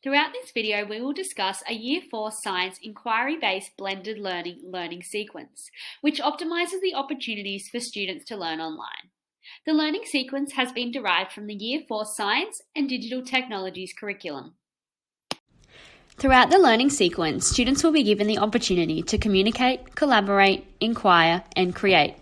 Throughout this video, we will discuss a Year 4 Science inquiry-based blended learning sequence, which optimises the opportunities for students to learn online. The learning sequence has been derived from the Year 4 Science and Digital Technologies curriculum. Throughout the learning sequence, students will be given the opportunity to communicate, collaborate, inquire, and create.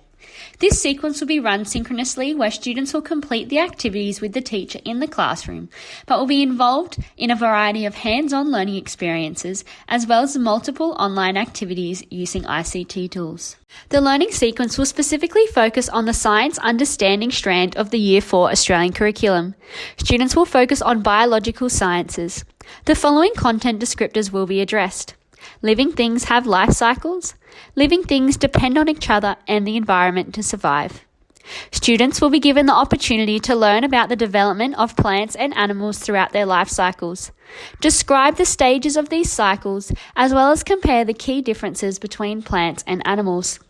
This sequence will be run synchronously where students will complete the activities with the teacher in the classroom, but will be involved in a variety of hands-on learning experiences as well as multiple online activities using ICT tools. The learning sequence will specifically focus on the science understanding strand of the Year 4 Australian curriculum. Students will focus on biological sciences. The following content descriptors will be addressed. Living things have life cycles. Living things depend on each other and the environment to survive. Students will be given the opportunity to learn about the development of plants and animals throughout their life cycles. Describe the stages of these cycles as well as compare the key differences between plants and animals.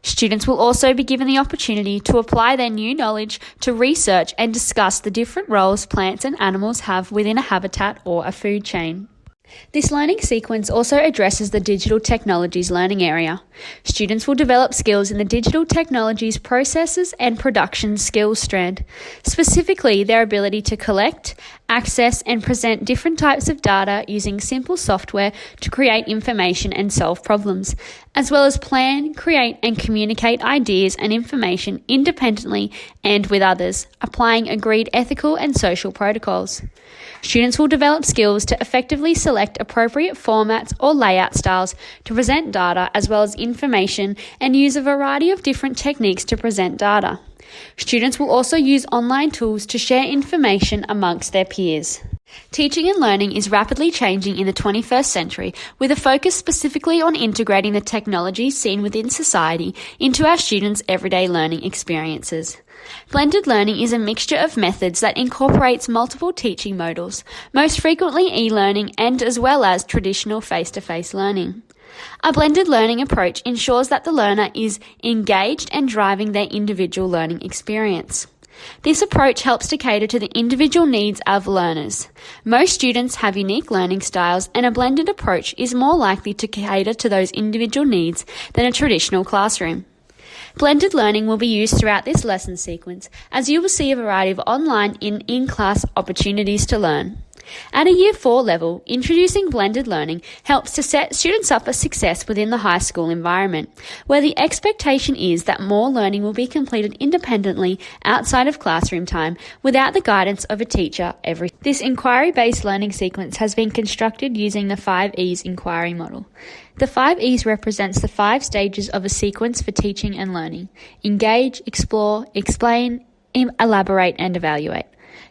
Students will also be given the opportunity to apply their new knowledge to research and discuss the different roles plants and animals have within a habitat or a food chain. This learning sequence also addresses the digital technologies learning area. Students will develop skills in the digital technologies processes and production skills strand, specifically their ability to collect, access and present different types of data using simple software to create information and solve problems, as well as plan, create and communicate ideas and information independently and with others, applying agreed ethical and social protocols. Students will develop skills to effectively select appropriate formats or layout styles to present data as well as information and use a variety of different techniques to present data. Students will also use online tools to share information amongst their peers. Teaching and learning is rapidly changing in the 21st century with a focus specifically on integrating the technology seen within society into our students' everyday learning experiences. Blended learning is a mixture of methods that incorporates multiple teaching models, most frequently e-learning and as well as traditional face-to-face learning. A blended learning approach ensures that the learner is engaged and driving their individual learning experience. This approach helps to cater to the individual needs of learners. Most students have unique learning styles, and a blended approach is more likely to cater to those individual needs than a traditional classroom. Blended learning will be used throughout this lesson sequence, as you will see a variety of online and in-class opportunities to learn. At a Year 4 level, introducing blended learning helps to set students up for success within the high school environment, where the expectation is that more learning will be completed independently outside of classroom time without the guidance of a teacher This inquiry-based learning sequence has been constructed using the 5 E's inquiry model. The 5 E's represents the 5 stages of a sequence for teaching and learning: engage, explore, explain, elaborate, and evaluate.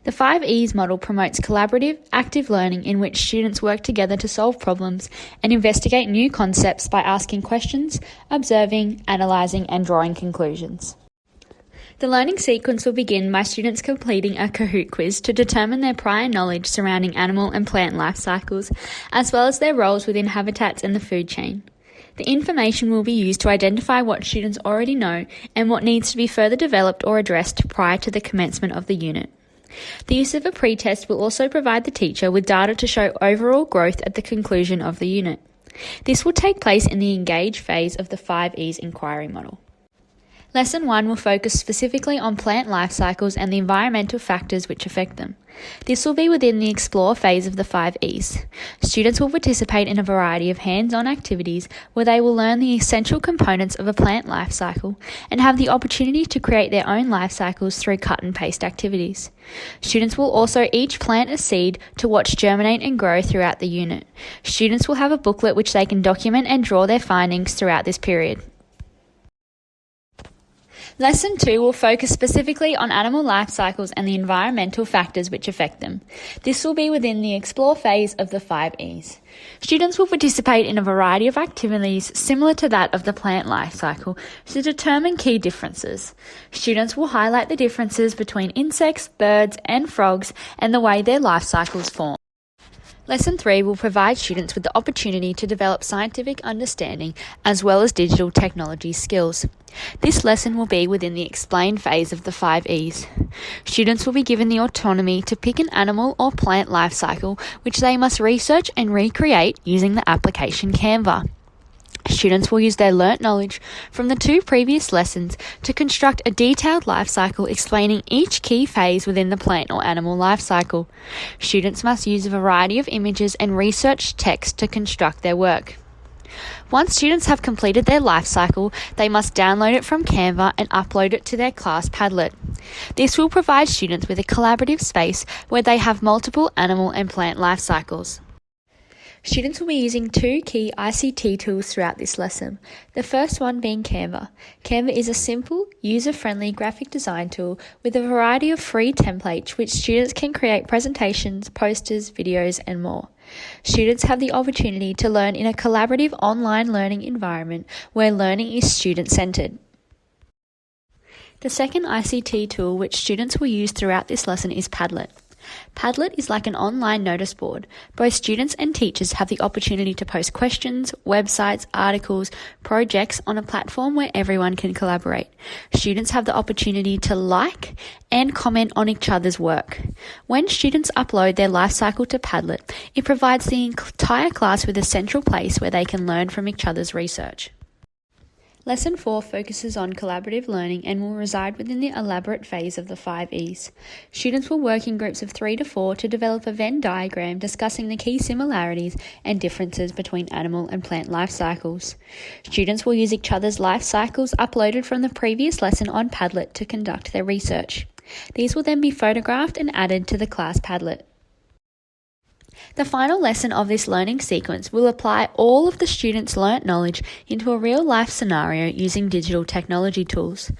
The 5 E's model promotes collaborative, active learning in which students work together to solve problems and investigate new concepts by asking questions, observing, analysing, and drawing conclusions. The learning sequence will begin by students completing a Kahoot quiz to determine their prior knowledge surrounding animal and plant life cycles, as well as their roles within habitats and the food chain. The information will be used to identify what students already know and what needs to be further developed or addressed prior to the commencement of the unit. The use of a pretest will also provide the teacher with data to show overall growth at the conclusion of the unit. This will take place in the engage phase of the 5 E's inquiry model. Lesson 1 will focus specifically on plant life cycles and the environmental factors which affect them. This will be within the explore phase of the 5 E's. Students will participate in a variety of hands-on activities where they will learn the essential components of a plant life cycle and have the opportunity to create their own life cycles through cut and paste activities. Students will also each plant a seed to watch germinate and grow throughout the unit. Students will have a booklet which they can document and draw their findings throughout this period. Lesson 2 will focus specifically on animal life cycles and the environmental factors which affect them. This will be within the explore phase of the 5 E's. Students will participate in a variety of activities similar to that of the plant life cycle to determine key differences. Students will highlight the differences between insects, birds and frogs and the way their life cycles form. Lesson 3 will provide students with the opportunity to develop scientific understanding as well as digital technology skills. This lesson will be within the explain phase of the 5 E's. Students will be given the autonomy to pick an animal or plant life cycle which they must research and recreate using the application Canva. Students will use their learnt knowledge from the 2 previous lessons to construct a detailed life cycle explaining each key phase within the plant or animal life cycle. Students must use a variety of images and research text to construct their work. Once students have completed their life cycle, they must download it from Canva and upload it to their class Padlet. This will provide students with a collaborative space where they have multiple animal and plant life cycles. Students will be using 2 key ICT tools throughout this lesson, the first one being Canva. Canva is a simple, user-friendly graphic design tool with a variety of free templates which students can create presentations, posters, videos and more. Students have the opportunity to learn in a collaborative online learning environment where learning is student-centered. The second ICT tool which students will use throughout this lesson is Padlet. Padlet is like an online notice board. Both students and teachers have the opportunity to post questions, websites, articles, projects on a platform where everyone can collaborate. Students have the opportunity to like and comment on each other's work. When students upload their life cycle to Padlet, it provides the entire class with a central place where they can learn from each other's research. Lesson 4 focuses on collaborative learning and will reside within the elaborate phase of the 5 E's. Students will work in groups of 3 to 4 to develop a Venn diagram discussing the key similarities and differences between animal and plant life cycles. Students will use each other's life cycles uploaded from the previous lesson on Padlet to conduct their research. These will then be photographed and added to the class Padlet. The final lesson of this learning sequence will apply all of the students' learnt knowledge into a real-life scenario using digital technology tools.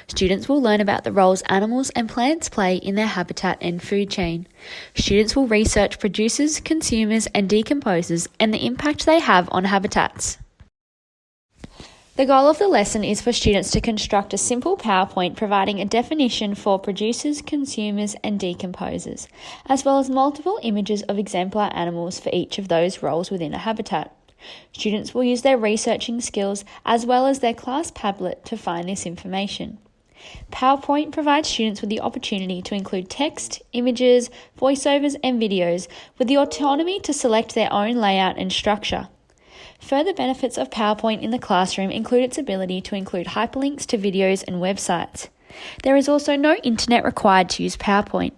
Students will learn about the roles animals and plants play in their habitat and food chain. Students will research producers, consumers, and decomposers and the impact they have on habitats. The goal of the lesson is for students to construct a simple PowerPoint providing a definition for producers, consumers, and decomposers, as well as multiple images of exemplar animals for each of those roles within a habitat. Students will use their researching skills as well as their class Padlet to find this information. PowerPoint provides students with the opportunity to include text, images, voiceovers, and videos with the autonomy to select their own layout and structure. Further benefits of PowerPoint in the classroom include its ability to include hyperlinks to videos and websites. There is also no internet required to use PowerPoint.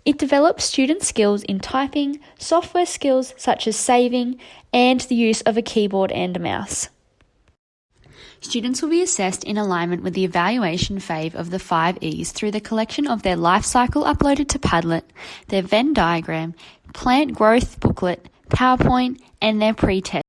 It develops student skills in typing, software skills such as saving, and the use of a keyboard and a mouse. Students will be assessed in alignment with the evaluation phase of the 5 E's through the collection of their life cycle uploaded to Padlet, their Venn diagram, plant growth booklet, PowerPoint, and their pre-test.